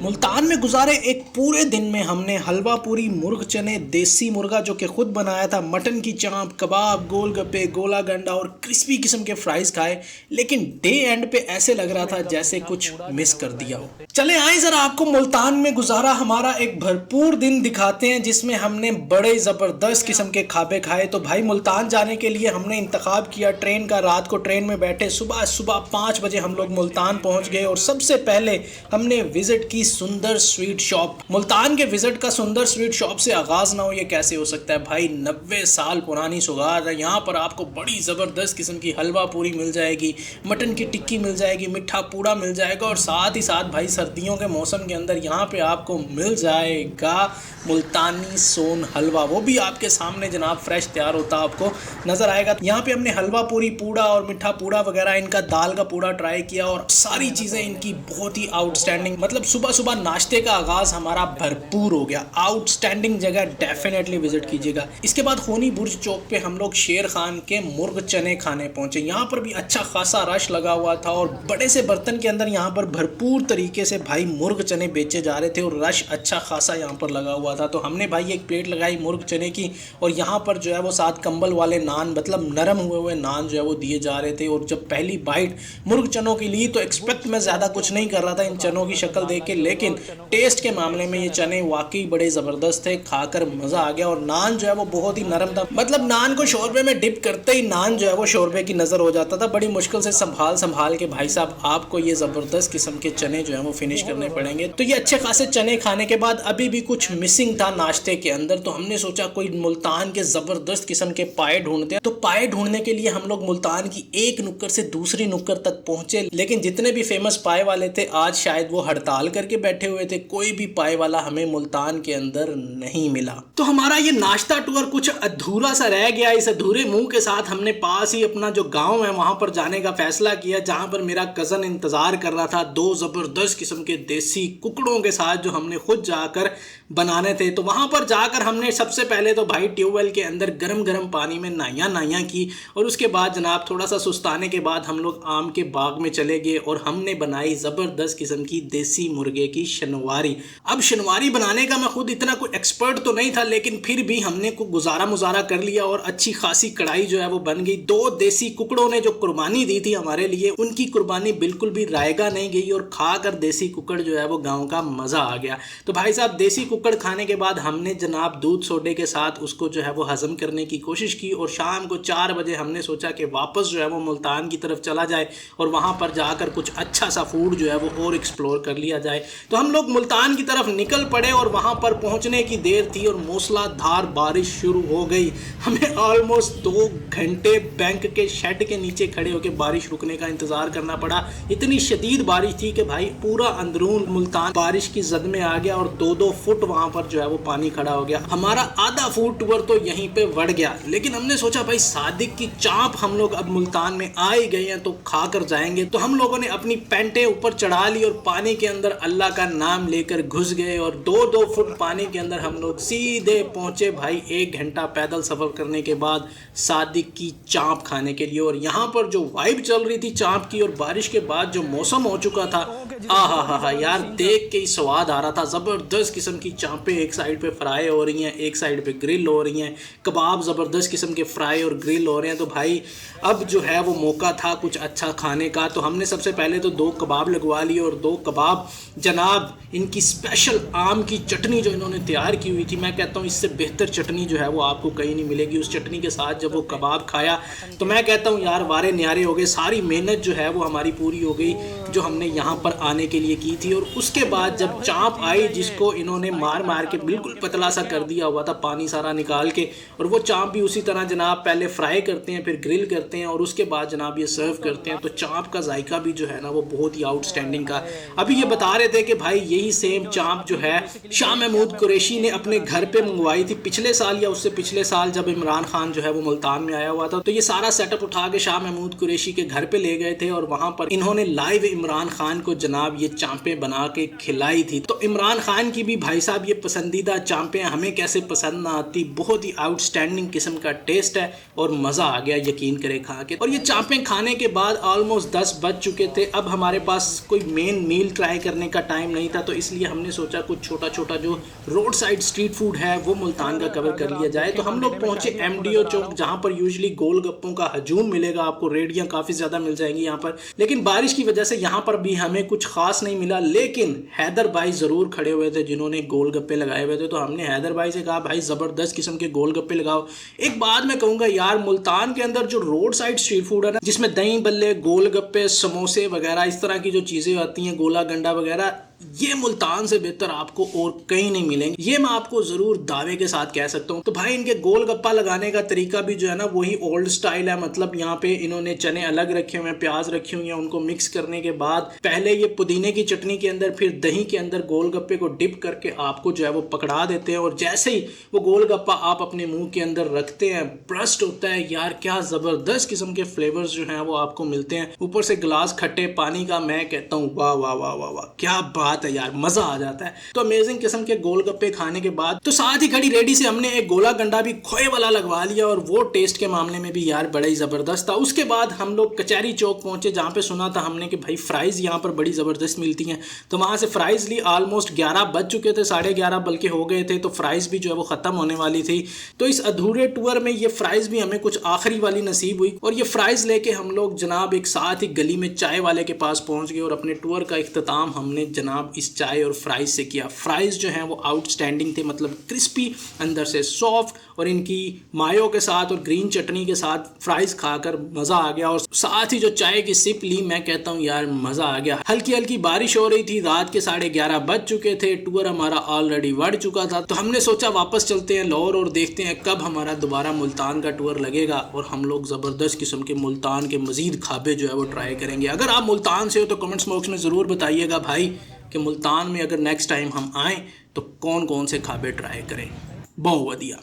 मुल्तान में गुजारे एक पूरे दिन में हमने हलवा पूरी, मुर्ग चने, देसी मुर्गा जो कि खुद बनाया था, मटन की चाप, कबाब, गोलगप्पे, गोला गंडा और क्रिस्पी किस्म के फ्राइज खाए। लेकिन डे एंड पे ऐसे लग रहा था जैसे कुछ मिस कर दिया हो। चले आए जरा आपको मुल्तान में गुजारा हमारा एक भरपूर दिन दिखाते हैं, जिसमें हमने बड़े जबरदस्त किस्म के खाबे खाए। तो भाई मुल्तान जाने के लिए हमने इंतखाब किया ट्रेन का। रात को ट्रेन में बैठे, सुबह सुबह 5 बजे हम लोग मुल्तान पहुंच गए और सबसे पहले हमने विजिट की सुंदर स्वीट शॉप। मुल्तान के विजिट का सुंदर स्वीट शॉप से आगाज ना हो ये कैसे हो सकता है भाई। 90 साल पुरानी सुगार है। यहाँ पर आपको बड़ी ज़बरदस्त किस्म की हलवा पूरी मिल जाएगी, मटन की टिक्की मिल जाएगी, मिठा पूड़ा मिल जाएगा और साथ ही साथ भाई सर्दियों के मौसम के अंदर यहाँ पे आपको मिल जाएगा मुल्तानी सोन हलवा। वो भी आपके सामने जनाब फ्रेश तैयार होता आपको नज़र आएगा। यहाँ पे हमने हलवा पूरी, पूड़ा और मिठा पूड़ा वगैरह, इनका दाल का पूड़ा ट्राई किया और सारी चीज़ें इनकी बहुत ही आउटस्टैंडिंग। मतलब सुबह सुबह नाश्ते का आगाज़ हमारा भरपूर हो गया। आउटस्टैंडिंग जगह, डेफिनेटली विजिट कीजिएगा। इसके बाद होनी बुर्ज चौक पे हम लोग शेर खान के मुर्ग चने खाने पहुंचे। यहाँ पर भी अच्छा खासा रश लगा हुआ था और बड़े से बर्तन के अंदर यहाँ पर भरपूर तरीके से भाई मुर्ग चने बेचे जा रहे थे और रश अच्छा खासा यहाँ पर लगा हुआ था। तो हमने भाई एक प्लेट लगाई मुर्ग चने की और यहाँ पर जो है वो साथ कंबल वाले नान, मतलब नरम हुए हुए नान जो है वो दिए जा रहे थे। और जब पहली बाइट मुर्ग चनों की ली तो एक्सपेक्ट मैं ज़्यादा कुछ नहीं कर रहा था इन चनों की शक्ल देख के, लेकिन टेस्ट के मामले में ये चने वाकई बड़े ज़बरदस्त थे। खाकर मज़ा आ गया और नान जो है वो बहुत ही नरम था। मतलब नान को शोरबे में डिप करते ही नान जो है वो शोरबे की नज़र हो जाता था। बड़ी मुश्किल से संभाल के भाई साहब आपको ये ज़बरदस्त किस्म के चने जो है वो फिनिश करने पड़ेंगे। तो ये अच्छे खासे चने खाने के बाद अभी भी कुछ मिसिंग था नाश्ते के अंदर। तो हमने सोचा कोई मुल्तान के ज़बरदस्त किस्म के पाए ढूंढते हैं। तो पाए ढूंढने के लिए हम लोग मुल्तान की एक नुक्कड़ से दूसरी नुक्कड़ तक पहुंचे, लेकिन जितने भी फेमस पाए वाले थे आज शायद वो हड़ताल करके बैठे हुए थे। कोई भी पाए वाला हमें मुल्तान के अंदर नहीं मिला। तो हमारा ये नाश्ता टूर कुछ अधूरा सा रह गया। इस अधूरे मुंह के साथ हमने पास ही अपना जो गांव है वहां पर जाने का फैसला किया, जहां पर मेरा कज़न इंतजार कर रहा था 2 ज़बरदस्त किस्म के देसी कुकड़ों के साथ जो हमने खुद जाकर बनाने थे। तो वहां पर जाकर हमने सबसे पहले तो भाई ट्यूबवेल के अंदर गरम गरम पानी में नाइयां की और उसके बाद जनाब थोड़ा सा सुस्ताने के बाद हम लोग आम के बाग में चले गए और हमने बनाई ज़बरदस्त किस्म की देसी मुर्गे की शनवारी। अब शनवारी बनाने का मैं खुद इतना कोई एक्सपर्ट तो नहीं था, लेकिन फिर भी हमने को गुजारा कर लिया और अच्छी खासी कढ़ाई जो है वो बन गई। 2 देसी कुकड़ों ने जो कुर्बानी दी थी हमारे लिए, उनकी कुर्बानी बिल्कुल भी रायगा नहीं गई और खाकर देसी कुकड़ जो है वो गाँव का मज़ा आ गया। तो भाई साहब देसी कुकड़ खाने के बाद हमने जनाब दूध सोडे के साथ उसको जो है वो हजम करने की कोशिश की और शाम को 4 बजे हमने सोचा कि वापस जो है वो मुल्तान की तरफ चला जाए और वहाँ पर जाकर कुछ अच्छा सा फूड जो है वो और एक्सप्लोर कर लिया जाए। तो हम लोग मुल्तान की तरफ निकल पड़े और वहाँ पर पहुँचने की देर थी और मूसलाधार बारिश शुरू हो गई। हमें ऑलमोस्ट 2 घंटे बैंक के शेड के नीचे खड़े होकर बारिश रुकने का इंतज़ार करना पड़ा। इतनी शदीद बारिश थी कि भाई पूरा अंदरून मुल्तान बारिश की जद में आ गया और 2-2 फुट वहाँ पर जो है वो पानी खड़ा हो गया। हमारा आधा फूड टूर तो यहीं पे बढ़ गया, लेकिन हमने सोचा भाई सादिक की चाप हम लोग अब मुल्तान में आ ही गए हैं तो खा कर जाएंगे। तो हम लोगों ने अपनी पैंटें ऊपर चढ़ा ली और पानी के अंदर अल्लाह का नाम लेकर घुस गए और 2-2 फुट पानी के अंदर हम लोग सीधे पहुंचे भाई 1 घंटा पैदल सफर करने के बाद सादिक की चाप खाने के लिए। और यहाँ पर जो वाइब चल रही थी चाप की और बारिश के बाद जो मौसम हो चुका था, आहा यार देख के ही स्वाद आ रहा था। ज़बरदस्त किस्म की चापें एक साइड पे फ्राई हो रही हैं, एक साइड पे ग्रिल हो रही हैं, कबाब ज़बरदस्त किस्म के फ्राई और ग्रिल हो रहे हैं। तो भाई अब जो है वो मौका था कुछ अच्छा खाने का। तो हमने सबसे पहले तो 2 कबाब लगवा लिए और 2 कबाब जनाब इनकी स्पेशल आम की चटनी जो इन्होंने तैयार की हुई थी, मैं कहता हूँ इससे बेहतर चटनी जो है वो आपको कहीं नहीं मिलेगी। उस चटनी के साथ जब वो कबाब खाया तो मैं कहता हूँ यार वारे न्यारे हो गए। सारी मेहनत जो है वो हमारी पूरी हो गई जो हमने यहाँ पर आने के लिए की थी। और उसके बाद जब चाप आई जिसको इन्होंने मार के बिल्कुल पतला सा कर दिया हुआ था पानी सारा निकाल के, और वो चाप भी उसी तरह जनाब पहले फ्राई करते हैं, फिर ग्रिल करते हैं और उसके बाद जनाब ये सर्व करते हैं। तो चाप का जायका भी जो है ना वो बहुत ही आउटस्टैंडिंग का। अभी ये बता रहे थे कि भाई यही सेम चाप जो है शाह महमूद कुरैशी ने अपने घर पे मंगवाई थी पिछले साल या उससे पिछले साल जब इमरान खान जो है वो मुल्तान में आया हुआ था। तो ये सारा सेटअप उठा के शाह महमूद कुरैशी के घर पे ले गए थे और वहां पर इन्होंने लाइव इमरान खान को जनाब ये चांपें बना के खिलाई थी। तो इमरान खान की भी भाई साहब ये पसंदीदा चांपें हमें कैसे पसंद ना आती। बहुत ही आउटस्टैंडिंग किस्म का टेस्ट है और मज़ा आ गया यकीन करे खा के। और ये चांपें खाने के बाद ऑलमोस्ट 10 बज चुके थे। अब हमारे पास कोई मेन मील ट्राई करने का टाइम नहीं था, तो इसलिए हमने सोचा कुछ छोटा छोटा जो रोड साइड स्ट्रीट फूड है वो मुल्तान का कवर कर लिया जाए। तो हम लोग पहुंचे MDO चौक, जहां पर यूजुअली गोलगप्पों का हजूम मिलेगा आपको, रेडियां काफ़ी ज़्यादा मिल जाएंगी यहाँ पर। लेकिन बारिश की वजह से यहाँ पर भी हमें कुछ खास नहीं मिला, लेकिन हैदर भाई ज़रूर खड़े हुए थे जिन्होंने गोलगप्पे लगाए हुए थे। तो हमने हैदर भाई से कहा भाई ज़बरदस्त किस्म के गोलगप्पे लगाओ। एक बात मैं कहूँगा यार, मुल्तान के अंदर जो रोड साइड स्ट्रीट फूड है ना, जिसमें दही बल्ले, गोलगप्पे, समोसे वगैरह इस तरह की जो चीज़ें आती हैं, गोला गंडा वगैरह, ये मुल्तान से बेहतर आपको और कहीं नहीं मिलेंगे, ये मैं आपको ज़रूर दावे के साथ कह सकता हूँ। तो भाई इनके गोलगप्पा लगाने का तरीका भी जो है ना वही ओल्ड स्टाइल है। मतलब यहाँ पे इन्होंने चने अलग रखे हुए हैं, प्याज रखी हुई है, उनको मिक्स करने के बाद पहले ये पुदीने की चटनी के अंदर फिर दही के अंदर गोलगप्पे को डिप करके आपको जो है वो पकड़ा देते हैं, और जैसे ही वो गोलगप्पा आप अपने मुंह के अंदर रखते हैं, ब्रस्ट होता है यार, क्या ज़बरदस्त किस्म के फ्लेवर्स जो हैं वो आपको मिलते हैं। ऊपर से गिलास खट्टे पानी का, मैं कहता हूँ वाह वाह वाह वाह वाह, क्या बात है यार, मजा आ जाता है। तो अमेजिंग किस्म के गोलगप्पे खाने के बाद तो साथ ही खड़ी रेडी से हमने एक गोला गंडा भी खोए वाला लगवा लिया, और वो टेस्ट के मामले में भी यार बड़ा ही जबरदस्त था। उसके बाद हम लोग कचहरी चौक पहुंचे, जहां पे सुना था हमने कि भाई फ्राइज यहाँ पर बड़ी जबरदस्त मिलती हैं। तो वहां से फ्राइज ली, ऑलमोस्ट 11 बज चुके थे, 11:30 बल्कि हो गए थे, तो फ्राइज भी जो है वो खत्म होने वाली थी। तो इस अधूरे टूर में ये फ्राइज भी हमें कुछ आखिरी वाली नसीब हुई, और ये फ्राइज लेके हम लोग जनाब एक साथ ही गली में चाय वाले के पास पहुंच गए, और अपने टूर का इख्तिताम हमने जनाब इस चाय और फ्राइज से किया। फ्राइज जो हैं वो आउटस्टैंडिंग थे, मतलब क्रिस्पी, अंदर से सॉफ्ट, और इनकी मायो के साथ और ग्रीन चटनी के साथ फ्राइज खाकर मज़ा आ गया। और साथ ही जो चाय की सिप ली, मैं कहता हूँ यार मज़ा आ गया। हल्की हल्की बारिश हो रही थी, रात के 11:30 बज चुके थे, टूर हमारा ऑलरेडी बढ़ चुका था। तो हमने सोचा वापस चलते हैं लाहौर और देखते हैं कब हमारा दोबारा मुल्तान का टूर लगेगा, और हम लोग ज़बरदस्त किस्म के मुल्तान के मज़ीद खाबे जो है वो ट्राई करेंगे। अगर आप मुल्तान से हो तो कमेंट्स बॉक्स में ज़रूर बताइएगा भाई कि मुल्तान में अगर नेक्स्ट टाइम हम आएँ तो कौन कौन से खाबे ट्राई करें। बहुत बढ़िया।